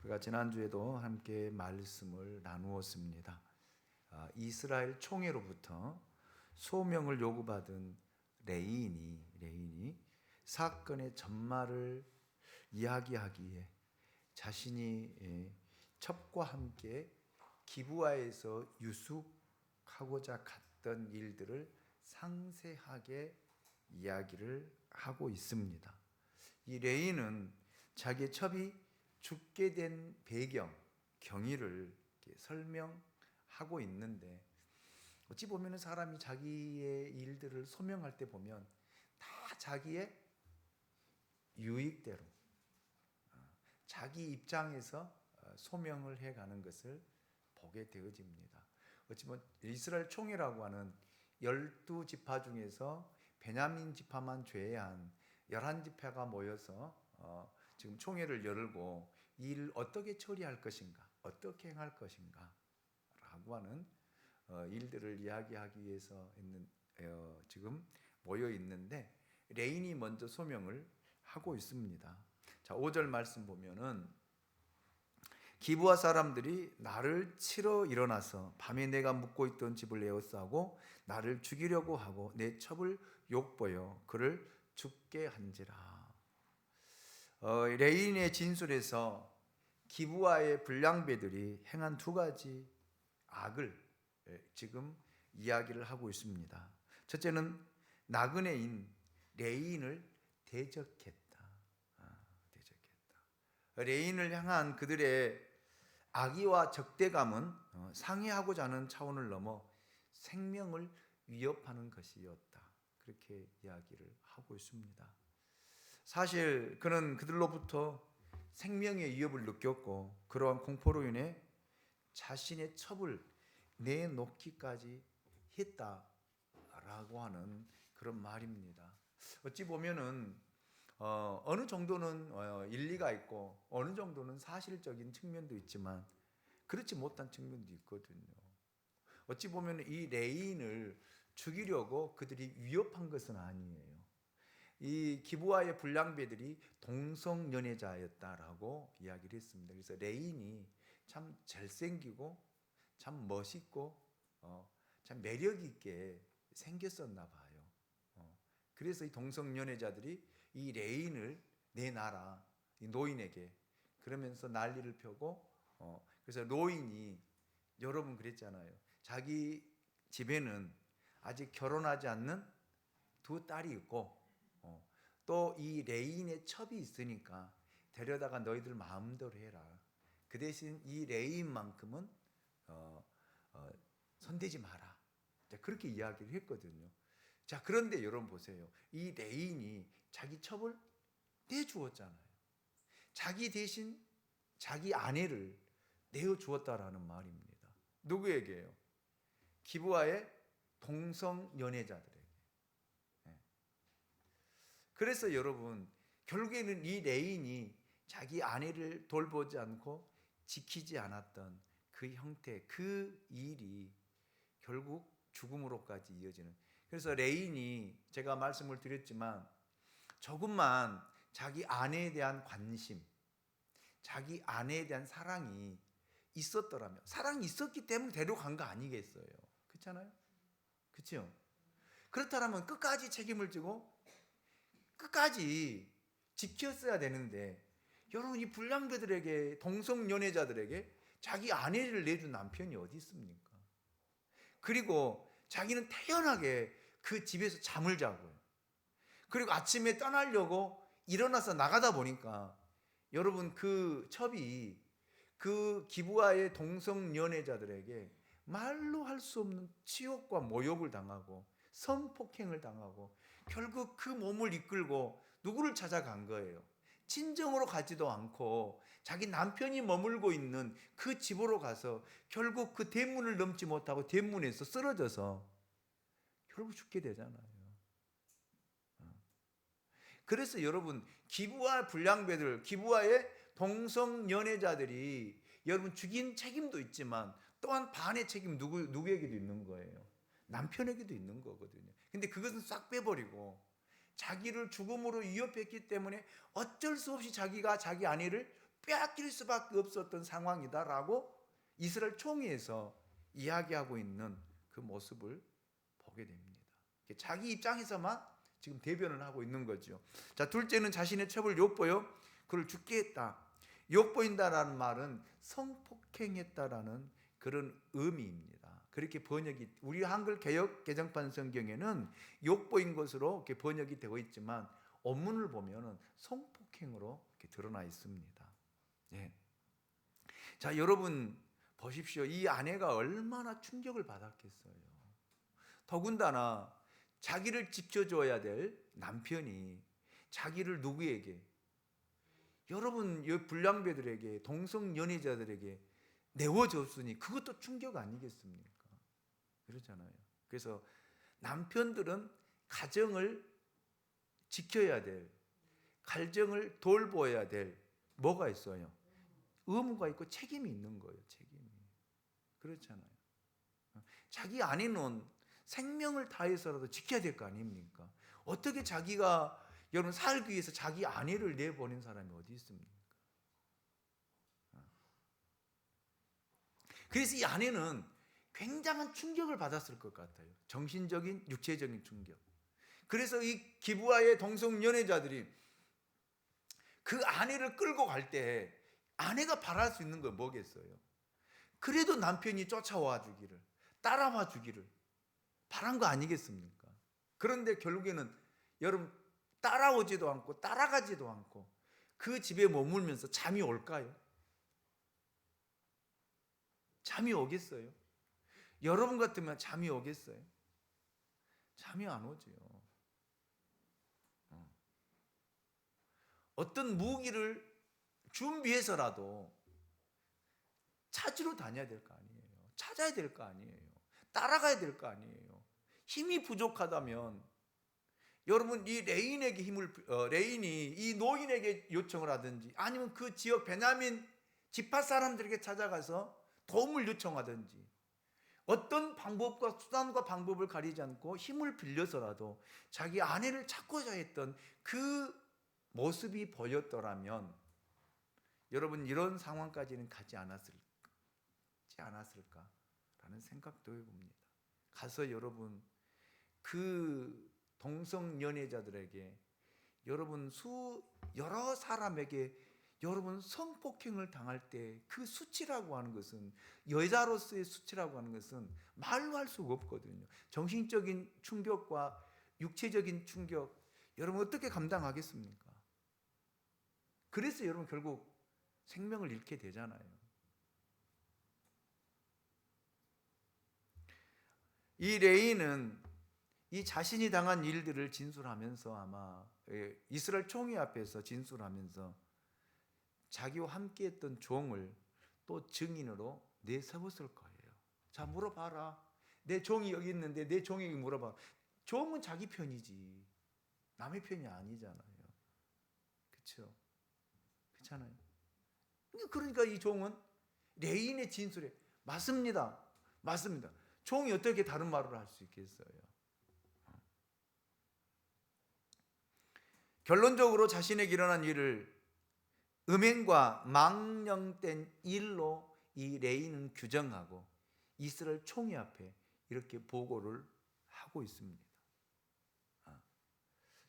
우리가 지난주에도 함께 말씀을 나누었습니다. 이스라엘 총회로부터 소명을 요구받은 레인이 사건의 전말을 이야기하기에 자신이 첩과 함께 기브아에서 유숙하고자 갔던 일들을 상세하게 이야기를 하고 있습니다. 이 레인은 자기의 첩이 죽게 된 배경, 경위를 설명하고 있는데, 어찌 보면 사람이 자기의 일들을 소명할 때 보면 다 자기의 유익대로, 자기 입장에서 소명을 해가는 것을 보게 되어집니다. 어찌 보면 이스라엘 총회라고 하는 12지파 중에서 베냐민 지파만 제외한 11지파가 모여서 지금 총회를 열고 이 일을 어떻게 처리할 것인가, 어떻게 행할 것인가 라고 하는 일들을 이야기하기 위해서 지금 모여 있는데, 레인이 먼저 소명을 하고 있습니다. 자, 5절 말씀 보면은 기브아 사람들이 나를 치러 일어나서 밤에 내가 묵고 있던 집을 에워싸고 나를 죽이려고 하고 내 첩을 욕보여 그를 죽게 한지라. 레인의 진술에서 기브아의 불량배들이 행한 두 가지 악을 지금 이야기를 하고 있습니다. 첫째는 나그네인 레인을 대적했다. 레인을 향한 그들의 악의와 적대감은 상해하고자 하는 차원을 넘어 생명을 위협하는 것이었다. 그렇게 이야기를 하고 있습니다. 사실 그는 그들로부터 생명의 위협을 느꼈고 그러한 공포로 인해 자신의 첩을 내놓기까지 했다라고 하는 그런 말입니다. 어찌 보면은 어느 정도는 일리가 있고 어느 정도는 사실적인 측면도 있지만 그렇지 못한 측면도 있거든요. 어찌 보면 이 레인을 죽이려고 그들이 위협한 것은 아니에요. 이 기브아의 불량배들이 동성연애자였다라고 이야기를 했습니다. 그래서 레인이 참 잘생기고 참 멋있고 참 매력 있게 생겼었나 봐요. 그래서 이 동성연애자들이 이 레인을 내놔라, 이 노인에게, 그러면서 난리를 펴고 그래서 노인이, 여러분 그랬잖아요. 자기 집에는 아직 결혼하지 않는 두 딸이 있고 또 이 레인의 첩이 있으니까 데려다가 너희들 마음대로 해라. 그 대신 이 레인만큼은 손대지 마라. 그렇게 이야기를 했거든요. 자, 그런데 여러분 보세요. 이 레인이 자기 첩을 내주었잖아요. 자기 대신 자기 아내를 내어주었다라는 말입니다. 누구에게요? 기브아의 동성연애자들에게. 그래서 여러분, 결국에는 이 레인이 자기 아내를 돌보지 않고 지키지 않았던 그 형태, 그 일이 결국 죽음으로까지 이어지는. 그래서 레인이, 제가 말씀을 드렸지만, 조금만 자기 아내에 대한 관심, 자기 아내에 대한 사랑이 있었더라면, 사랑이 있었기 때문에 데려간 거 아니겠어요? 그렇잖아요? 그렇죠? 그렇다면 끝까지 책임을 지고 끝까지 지켰어야 되는데, 여러분 이 불량배들에게, 동성연애자들에게 자기 아내를 내준 남편이 어디 있습니까? 그리고 자기는 태연하게 그 집에서 잠을 자고요. 그리고 아침에 떠나려고 일어나서 나가다 보니까 여러분 그 첩이 그 기브아의 동성연애자들에게 말로 할 수 없는 치욕과 모욕을 당하고 성폭행을 당하고 결국 그 몸을 이끌고 누구를 찾아간 거예요? 친정으로 가지도 않고 자기 남편이 머물고 있는 그 집으로 가서 결국 그 대문을 넘지 못하고 대문에서 쓰러져서 결국 죽게 되잖아요. 그래서 여러분 기브아 불량배들, 기브아의 동성연애자들이 여러분 죽인 책임도 있지만 또한 반의 책임 누구에게도 있는 거예요. 남편에게도 있는 거거든요. 근데 그것은 싹 빼버리고 자기를 죽음으로 위협했기 때문에 어쩔 수 없이 자기가 자기 아내를 빼앗길 수밖에 없었던 상황이다라고 이스라엘 총회에서 이야기하고 있는 그 모습을 보게 됩니다. 자기 입장에서만 지금 대변을 하고 있는 거죠. 자, 둘째는 자신의 첩을 욕보여 그를 죽게 했다. 욕보인다라는 말은 성폭행했다라는 그런 의미입니다. 그렇게 번역이, 우리 한글 개역 개정판 성경에는 욕보인 것으로 이렇게 번역이 되어 있지만 원문을 보면은 성폭행으로 이렇게 드러나 있습니다. 예. 자, 여러분 보십시오. 이 아내가 얼마나 충격을 받았겠어요. 더군다나 자기를 지켜줘야 될 남편이 자기를 누구에게, 여러분 이 불량배들에게, 동성 연애자들에게 내어줬으니 그것도 충격 아니겠습니까? 그렇잖아요. 그래서 남편들은 가정을 지켜야 될, 가정을 돌보아야 될 뭐가 있어요? 의무가 있고 책임이 있는 거예요. 책임이. 그렇잖아요. 자기 아내는 생명을 다해서라도 지켜야 될 거 아닙니까? 어떻게 자기가 여러분 살기 위해서 자기 아내를 내보낸 사람이 어디 있습니까? 그래서 이 아내는 굉장한 충격을 받았을 것 같아요. 정신적인, 육체적인 충격. 그래서 이 기브아의 동성 연애자들이 그 아내를 끌고 갈 때 아내가 바랄 수 있는 건 뭐겠어요? 그래도 남편이 쫓아와 주기를, 따라와 주기를 바란 거 아니겠습니까? 그런데 결국에는 여러분 따라오지도 않고 따라가지도 않고 그 집에 머물면서 잠이 올까요? 잠이 오겠어요? 여러분 같으면 잠이 오겠어요? 잠이 안 오죠. 어떤 무기를 준비해서라도 찾으러 다녀야 될 거 아니에요. 찾아야 될 거 아니에요. 따라가야 될 거 아니에요. 힘이 부족하다면 여러분 이 레인이 이 노인에게 요청을 하든지 아니면 그 지역 베냐민 지파 사람들에게 찾아가서 도움을 요청하든지 어떤 방법과 수단과 방법을 가리지 않고 힘을 빌려서라도 자기 아내를 찾고자 했던 그 모습이 보였더라면 여러분 이런 상황까지는 가지 않았을까라는 생각도 해봅니다. 가서 여러분 그 동성 연애자들에게 여러분 여러 사람에게 여러분 성폭행을 당할 때 그 수치라고 하는 것은, 여자로서의 수치라고 하는 것은 말로 할 수가 없거든요. 정신적인 충격과 육체적인 충격 여러분 어떻게 감당하겠습니까? 그래서 여러분 결국 생명을 잃게 되잖아요. 이 레이는 이 자신이 당한 일들을 진술하면서 아마 이스라엘 총회 앞에서 진술하면서 자기와 함께했던 종을 또 증인으로 내세웠을 거예요. 자, 물어봐라. 내 종이 여기 있는데 내 종에게 물어봐. 종은 자기 편이지 남의 편이 아니잖아요. 그렇죠? 그렇잖아요. 그러니까 이 종은 레인의 진술에 맞습니다. 맞습니다. 종이 어떻게 다른 말을 할 수 있겠어요? 결론적으로 자신에게 일어난 일을 음행과 망령된 일로 이 레인은 규정하고 이스라엘 총회 앞에 이렇게 보고를 하고 있습니다.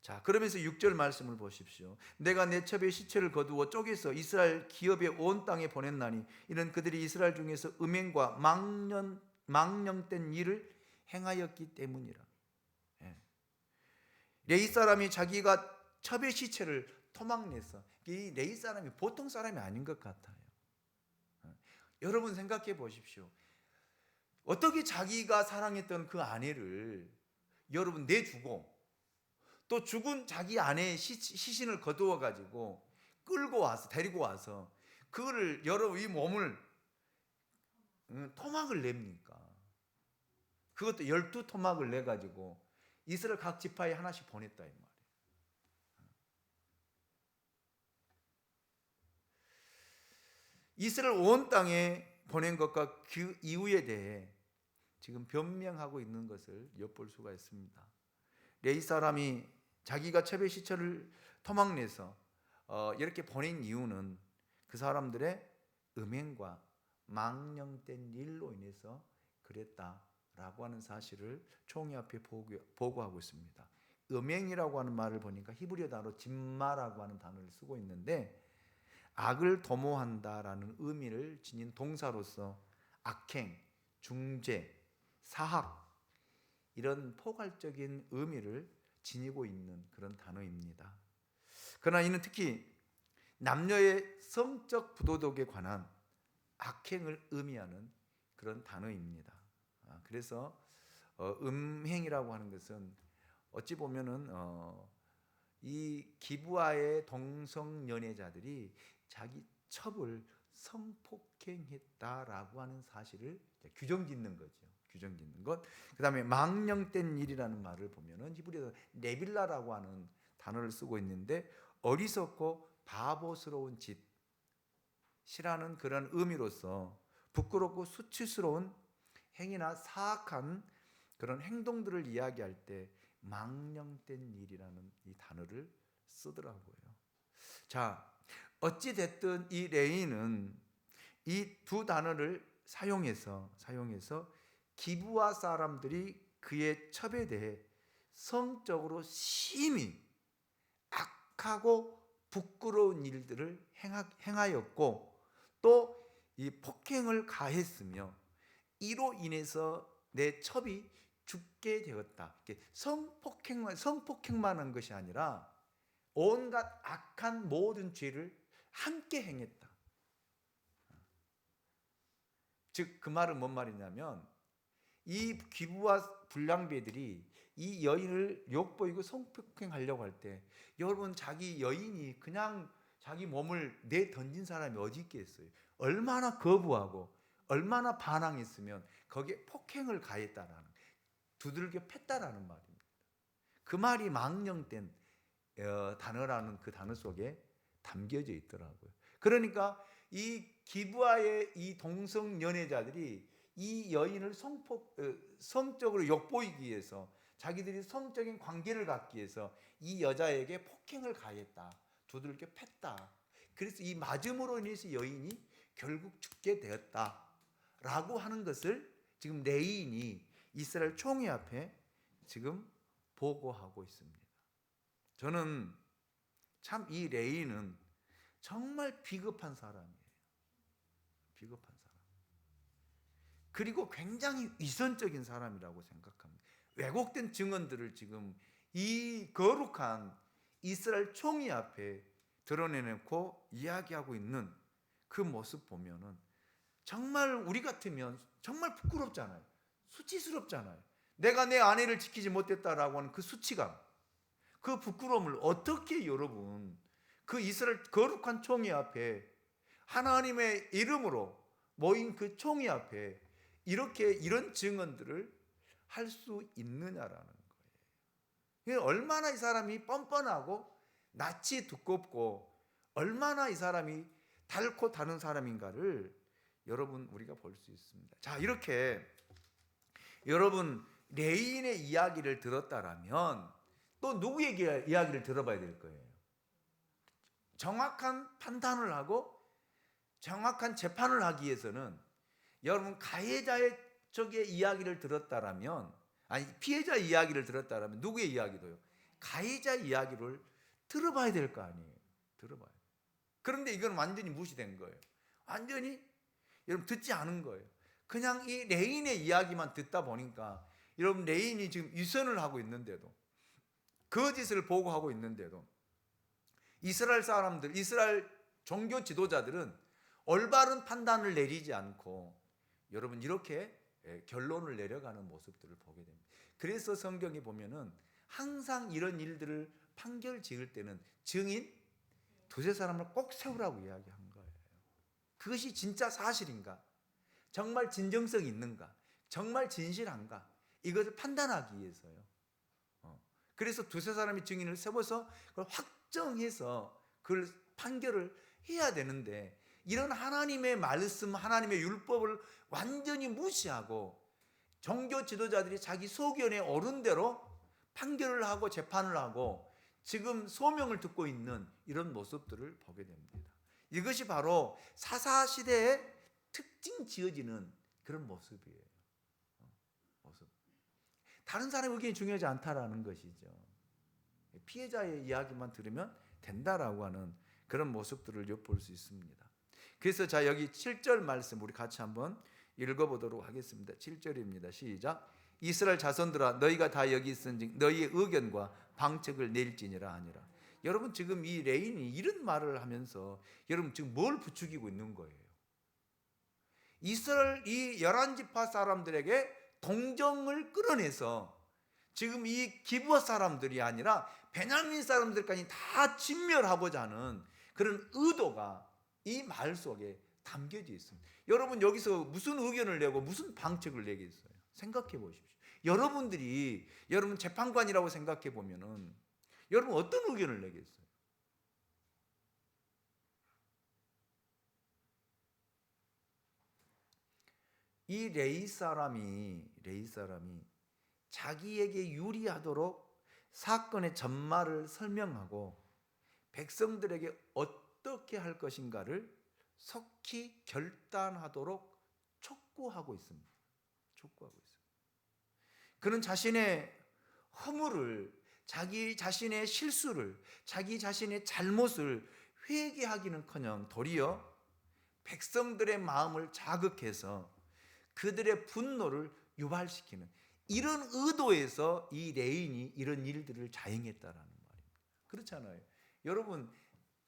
자, 그러면서 6절 말씀을 보십시오. 내가 내 첩의 시체를 거두어 쪼개서 이스라엘 기업의 온 땅에 보냈나니 이는 그들이 이스라엘 중에서 음행과 망령된 일을 행하였기 때문이라. 레위 사람이 자기가 첩의 시체를 토막내서, 이 레위 사람이 보통 사람이 아닌 것 같아요. 여러분 생각해 보십시오. 어떻게 자기가 사랑했던 그 아내를 여러분 내주고 또 죽은 자기 아내의 시신을 거두어 가지고 끌고 와서 데리고 와서 그거를 여러분 이 몸을 토막을 냅니까? 그것도 12토막을 내 가지고 이스라엘 각 지파에 하나씩 보냈다 이 말이에요. 이스라엘 온 땅에 보낸 것과 그 이유에 대해 지금 변명하고 있는 것을 엿볼 수가 있습니다. 레위 사람이 자기가 첩의 시체를 토막내서 이렇게 보낸 이유는 그 그 사람들의 음행과 망령된 일로 인해서 그랬다라고 하는 사실을 총회 앞에 보고하고 있습니다. 음행이라고 하는 말을 보니까 히브리어 단어로 진마라고 하는 단어를 쓰고 있는데, 악을 도모한다라는 의미를 지닌 동사로서 악행, 중죄, 사학, 이런 포괄적인 의미를 지니고 있는 그런 단어입니다. 그러나 이는 특히 남녀의 성적 부도덕에 관한 악행을 의미하는 그런 단어입니다. 그래서 음행이라고 하는 것은 어찌 보면은 이 기브아의 동성 연애자들이 자기 첩을 성폭행했다라고 하는 사실을 규정짓는 거죠. 규정짓는 것. 그다음에 망령된 일이라는 말을 보면은 히브리어에서 네빌라라고 하는 단어를 쓰고 있는데, 어리석고 바보스러운 짓이라는 그런 의미로서 부끄럽고 수치스러운 행위나 사악한 그런 행동들을 이야기할 때 망령된 일이라는 이 단어를 쓰더라고요. 자, 어찌 됐든 이 레이는 이 두 단어를 사용해서 기브아 사람들이 그의 첩에 대해 성적으로 심히 악하고 부끄러운 일들을 행하였고, 또 이 폭행을 가했으며, 이로 인해서 내 첩이 죽게 되었다. 성폭행만 한 것이 아니라 온갖 악한 모든 죄를 함께 행했다. 즉 그 말은 뭔 말이냐면, 이 기부와 불량배들이 이 여인을 욕보이고 성폭행하려고 할 때, 여러분, 자기 여인이 그냥 자기 몸을 내던진 사람이 어디 있겠어요? 얼마나 거부하고 얼마나 반항했으면 거기에 폭행을 가했다라는, 두들겨 팼다라는 말입니다. 그 말이 망령된 단어라는 그 단어 속에 담겨져 있더라고요. 그러니까 이 기브아의 이 동성 연애자들이 이 여인을 성적으로 욕보이기 위해서, 자기들이 성적인 관계를 갖기 위해서 이 여자에게 폭행을 가했다, 두들겨 팼다. 그래서 이 맞음으로 인해서 여인이 결국 죽게 되었다라고 하는 것을 지금 레인이 이스라엘 총회 앞에 지금 보고하고 있습니다. 저는 참 이 레인은 정말 비겁한 사람이에요. 비겁한 사람. 그리고 굉장히 위선적인 사람이라고 생각합니다. 왜곡된 증언들을 지금 이 거룩한 이스라엘 총회 앞에 드러내놓고 이야기하고 있는 그 모습 보면은 정말 우리 같으면 정말 부끄럽잖아요. 수치스럽잖아요. 내가 내 아내를 지키지 못했다라고 하는 그 수치감, 그 부끄러움을 어떻게 여러분 그 이스라엘 거룩한 총회 앞에, 하나님의 이름으로 모인 그 총회 앞에 이렇게 이런 증언들을 할 수 있느냐라는 거예요. 얼마나 이 사람이 뻔뻔하고 낯이 두껍고 얼마나 이 사람이 닳고 다른 사람인가를 여러분 우리가 볼 수 있습니다. 자, 이렇게 여러분 레인의 이야기를 들었다라면 또 누구의 이야기를 들어봐야 될 거예요? 정확한 판단을 하고 정확한 재판을 하기 위해서는 여러분 가해자의 쪽의 이야기를 들었다라면, 아니 피해자의 이야기를 들었다라면 누구의 이야기도요? 가해자의 이야기를 들어봐야 될 거 아니에요. 들어봐요. 그런데 이건 완전히 무시된 거예요. 완전히 여러분 듣지 않은 거예요. 그냥 이 레인의 이야기만 듣다 보니까 여러분 레인이 지금 위선을 하고 있는데도, 거짓을 보고하고 있는데도 이스라엘 사람들, 이스라엘 종교 지도자들은 올바른 판단을 내리지 않고 여러분 이렇게 결론을 내려가는 모습들을 보게 됩니다. 그래서 성경에 보면은 항상 이런 일들을 판결 지을 때는 증인 두세 사람을 꼭 세우라고 이야기한 거예요. 그것이 진짜 사실인가? 정말 진정성이 있는가? 정말 진실한가? 이것을 판단하기 위해서요. 그래서 두세 사람의 증인을 세워서 그걸 확정해서 그걸 판결을 해야 되는데, 이런 하나님의 말씀, 하나님의 율법을 완전히 무시하고 종교 지도자들이 자기 소견에 오른 대로 판결을 하고 재판을 하고 지금 소명을 듣고 있는 이런 모습들을 보게 됩니다. 이것이 바로 사사시대의 특징 지어지는 그런 모습이에요. 모습. 다른 사람의 의견이 중요하지 않다라는 것이죠. 피해자의 이야기만 들으면 된다라고 하는 그런 모습들을 엿볼 수 있습니다. 그래서 자, 여기 7절 말씀 우리 같이 한번 읽어보도록 하겠습니다. 7절입니다. 시작. 이스라엘 자손들아 너희가 다 여기 있은즉 너희의 의견과 방책을 낼지니라 하니라. 여러분 지금 이 레인이 이런 말을 하면서 여러분 지금 뭘 부추기고 있는 거예요? 이스라엘 이 11지파 사람들에게 동정을 끌어내서 지금 이 기브아 사람들이 아니라 베냐민 사람들까지 다 진멸하고자 하는 그런 의도가 이 말 속에 담겨져 있습니다. 여러분 여기서 무슨 의견을 내고 무슨 방책을 내겠어요? 생각해 보십시오. 여러분들이 여러분 재판관이라고 생각해 보면은 여러분 어떤 의견을 내겠어요? 이 레위 사람이 자기에게 유리하도록 사건의 전말을 설명하고 백성들에게 어떻게 할 것인가를 속히 결단하도록 촉구하고 있습니다. 그는 자신의 허물을, 자기 자신의 실수를, 자기 자신의 잘못을 회개하기는커녕 도리어 백성들의 마음을 자극해서 그들의 분노를 유발시키는 이런 의도에서 이 레인이 이런 일들을 자행했다라는 말입니다. 그렇잖아요. 여러분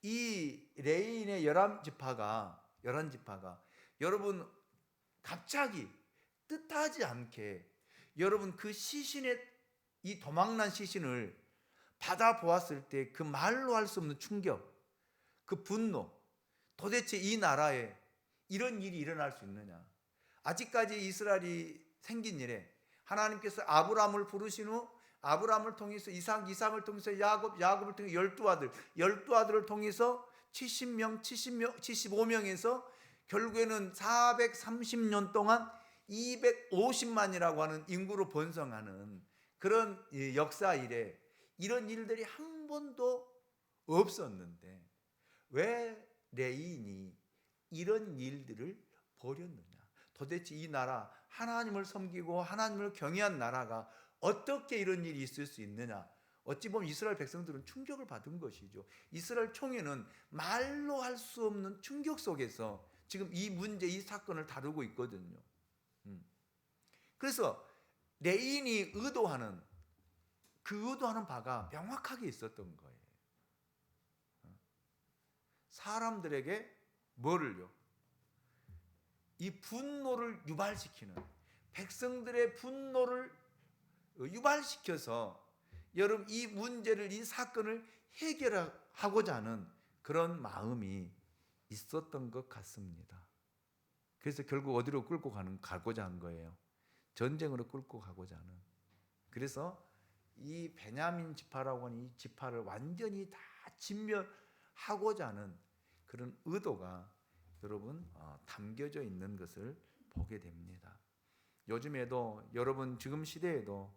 이 레인의 11지파가 여러분 갑자기 뜻하지 않게 여러분 그 시신의 이 도망난 시신을 받아보았을 때 그 말로 할 수 없는 충격, 그 분노, 도대체 이 나라에 이런 일이 일어날 수 있느냐. 아직까지 이스라엘이 생긴 일에 하나님께서 아브라함을 부르신 후 아브라함을 통해서 이삭을 통해서 야곱을 통해서 12아들을 통해서 75명에서 결국에는 430년 동안 250만이라고 하는 인구로 번성하는 그런 역사 이래 이런 일들이 한 번도 없었는데 왜 레인이 이런 일들을 벌였느냐. 도대체 이 나라 하나님을 섬기고 하나님을 경외한 나라가 어떻게 이런 일이 있을 수 있느냐. 어찌 보면 이스라엘 백성들은 충격을 받은 것이죠. 이스라엘 총회는 말로 할 수 없는 충격 속에서 지금 이 문제, 이 사건을 다루고 있거든요. 그래서 레인이 의도하는 바가 명확하게 있었던 거예요. 사람들에게 뭐를요? 이 분노를 유발시키는, 백성들의 분노를 유발시켜서 여러분 이 문제를, 이 사건을 해결하고자 하는 그런 마음이 있었던 것 같습니다. 그래서 결국 어디로 가고자 한 거예요? 전쟁으로 끌고 가고자 하는. 그래서 이 베냐민 지파라고 하는 이 지파를 완전히 다 진멸하고자 하는 그런 의도가 여러분 담겨져 있는 것을 보게 됩니다. 요즘에도 여러분 지금 시대에도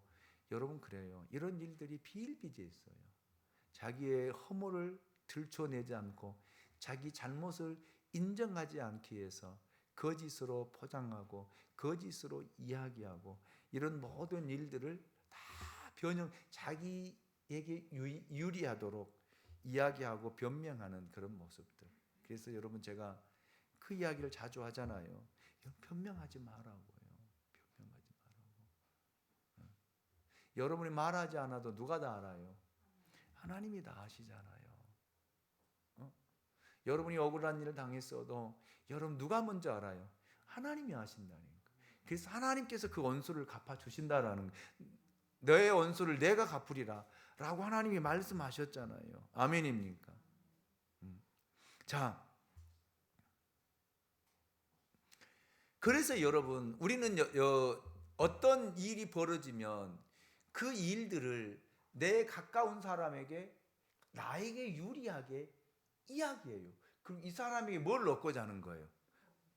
여러분 그래요. 이런 일들이 비일비재 있어요. 자기의 허물을 들춰내지 않고 자기 잘못을 인정하지 않기 위해서 거짓으로 포장하고 거짓으로 이야기하고 이런 모든 일들을 다 자기에게 유리하도록 이야기하고 변명하는 그런 모습들. 그래서 여러분 제가 그 이야기를 자주 하잖아요. 변명하지 말라고요. 변명하지 말라고. 여러분이 말하지 않아도 누가 다 알아요? 하나님이 다 아시잖아요. 여러분이 억울한 일을 당했어도 여러분 누가 먼저 알아요? 하나님이 아신다니까. 그래서 하나님께서 그 원수를 갚아주신다라는, 너의 원수를 내가 갚으리라 라고 하나님이 말씀하셨잖아요. 아멘입니까? 자, 그래서 여러분 우리는 어떤 일이 벌어지면 그 일들을 내 가까운 사람에게 나에게 유리하게 이야기해요. 그럼 이 사람에게 뭘 얻고자 하는 거예요?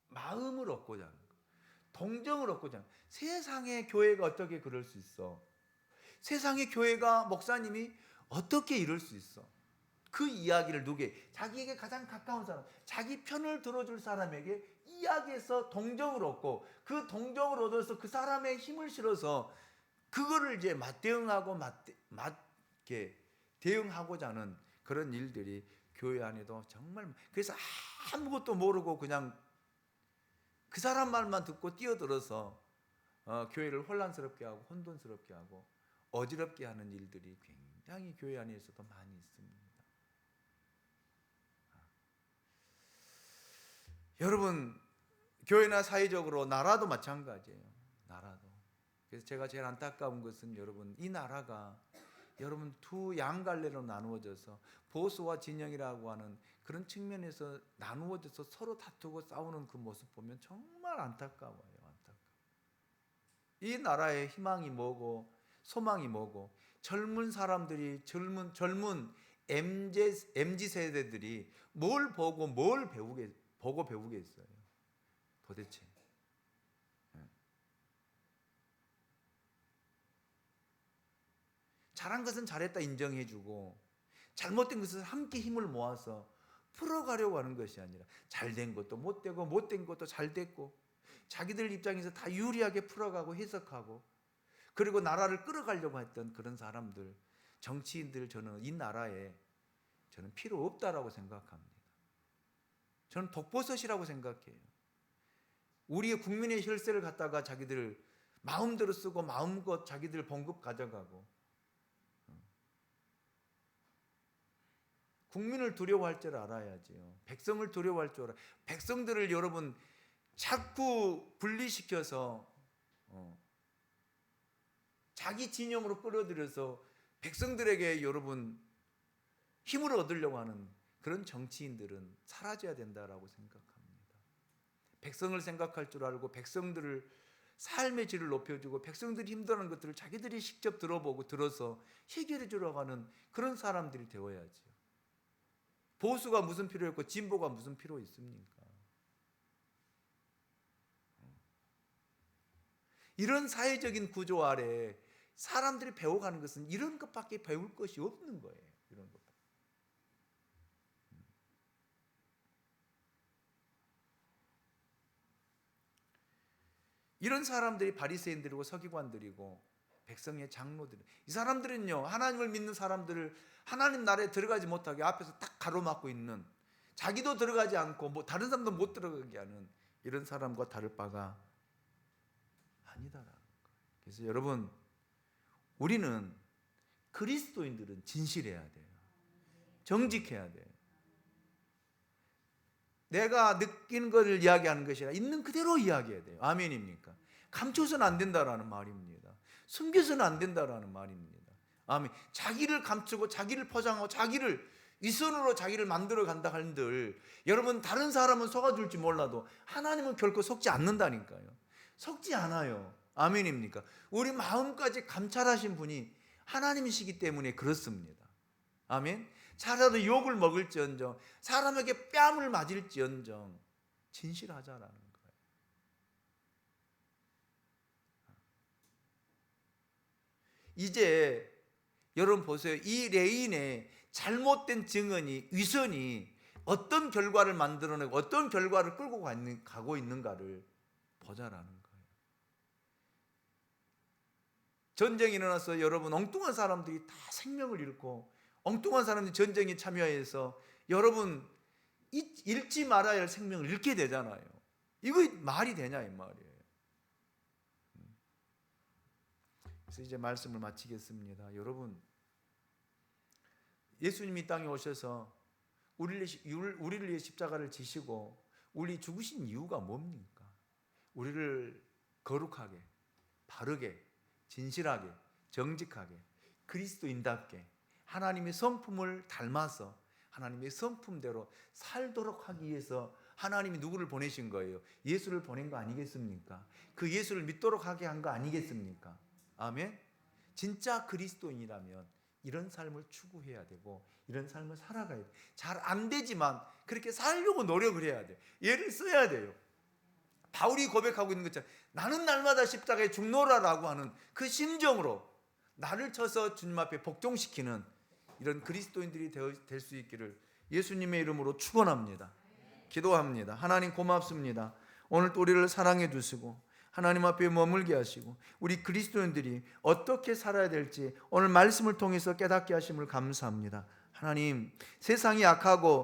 마음을 얻고자 하는 거예요. 동정을 얻고자 하는 거예요. 세상의 교회가 어떻게 그럴 수 있어? 세상의 교회가 목사님이 어떻게 이럴 수 있어? 그 이야기를 누구에게? 자기에게 가장 가까운 사람, 자기 편을 들어줄 사람에게 이야기해서 동정을 얻고, 그 동정을 얻어서 그 사람의 힘을 실어서 그거를 이제 맞대응하고 맞게 대응하고자 하는 그런 일들이 교회 안에도 정말, 그래서 아무것도 모르고 그냥 그 사람 말만 듣고 뛰어들어서 교회를 혼란스럽게 하고 혼돈스럽게 하고 어지럽게 하는 일들이 굉장히 교회 안에서도 많이 있습니다. 여러분, 교회나 사회적으로 나라도 마찬가지예요. 나라도. 그래서 제가 제일 안타까운 것은 여러분, 이 나라가 여러분 두 양갈래로 나누어져서 보수와 진영이라고 하는 그런 측면에서 나누어져서 서로 다투고 싸우는 그 모습 보면 정말 안타까워요. 이 나라의 희망이 뭐고 소망이 뭐고, 젊은 사람들이 젊은 MZ 세대들이 뭘 보고 뭘 배우겠어요 도대체. 잘한 것은 잘했다 인정해주고, 잘못된 것은 함께 힘을 모아서 풀어가려고 하는 것이 아니라 잘된 것도 못되고 못된 것도 잘됐고, 자기들 입장에서 다 유리하게 풀어가고 해석하고, 그리고 나라를 끌어가려고 했던 그런 사람들, 정치인들, 저는 이 나라에 저는 필요 없다라고 생각합니다. 저는 독버섯이라고 생각해요. 우리의 국민의 혈세를 갖다가 자기들 마음대로 쓰고 마음껏 자기들 봉급 가져가고, 국민을 두려워할 줄 알아야지요. 백성을 두려워할 줄 알아요. 백성들을 여러분 자꾸 분리시켜서 자기 진영으로 끌어들여서 백성들에게 여러분 힘을 얻으려고 하는 그런 정치인들은 사라져야 된다라고 생각합니다. 백성을 생각할 줄 알고 백성들을 삶의 질을 높여주고 백성들이 힘들어하는 것들을 자기들이 직접 들어보고 들어서 해결해 주려고 하는 그런 사람들이 되어야죠. 보수가 무슨 필요 있고 진보가 무슨 필요 있습니까? 이런 사회적인 구조 아래 사람들이 배워가는 것은 이런 것밖에 배울 것이 없는 거예요. 이런 것. 이런 사람들이 바리새인들이고 서기관들이고 백성의 장로들, 이 사람들은요 하나님을 믿는 사람들을 하나님 나라에 들어가지 못하게 앞에서 딱 가로막고 있는, 자기도 들어가지 않고 뭐 다른 사람도 못 들어가게 하는 이런 사람과 다를 바가 아니다라는 거예요. 그래서 여러분, 우리는 그리스도인들은 진실해야 돼요. 정직해야 돼요. 내가 느낀 것을 이야기하는 것이 아니라 있는 그대로 이야기해야 돼요. 아멘입니까? 감춰서는 안 된다라는 말입니다. 숨겨서는 안 된다라는 말입니다. 아멘. 자기를 감추고 자기를 포장하고 자기를 윗선으로 자기를 만들어 간다 한들, 여러분 다른 사람은 속아줄지 몰라도 하나님은 결코 속지 않는다니까요. 속지 않아요. 아멘입니까? 우리 마음까지 감찰하신 분이 하나님이시기 때문에 그렇습니다. 아멘. 차라리 욕을 먹을지언정 사람에게 뺨을 맞을지언정 진실하자라는 거예요. 이제 여러분 보세요. 이 레인의 잘못된 증언이, 위선이 어떤 결과를 만들어내고 어떤 결과를 끌고 가고 있는가를 보자라는 거예요. 전쟁이 일어나서 여러분 엉뚱한 사람들이 다 생명을 잃고, 엉뚱한 사람들이 전쟁에 참여해서 여러분 잃지 말아야 할 생명을 잃게 되잖아요. 이거 말이 되냐 이 말이에요. 그래서 이제 말씀을 마치겠습니다. 여러분, 예수님이 땅에 오셔서 우리를 위해 십자가를 지시고 우리 죽으신 이유가 뭡니까? 우리를 거룩하게, 바르게, 진실하게, 정직하게, 그리스도인답게 하나님의 성품을 닮아서 하나님의 성품대로 살도록 하기 위해서 하나님이 누구를 보내신 거예요? 예수를 보낸 거 아니겠습니까? 그 예수를 믿도록 하게 한 거 아니겠습니까? 아멘. 진짜 그리스도인이라면 이런 삶을 추구해야 되고 이런 삶을 살아가야 돼. 잘 안 되지만 그렇게 살려고 노력을 해야 돼. 예를 써야 돼요. 바울이 고백하고 있는 것처럼 나는 날마다 십자가에 죽노라라고 하는 그 심정으로 나를 쳐서 주님 앞에 복종시키는 이런 그리스도인들이 될 수 있기를 예수님의 이름으로 축원합니다. 기도합니다. 하나님 고맙습니다. 오늘 또 우리를 사랑해 주시고 하나님 앞에 머물게 하시고 우리 그리스도인들이 어떻게 살아야 될지 오늘 말씀을 통해서 깨닫게 하심을 감사합니다. 하나님, 세상이 악하고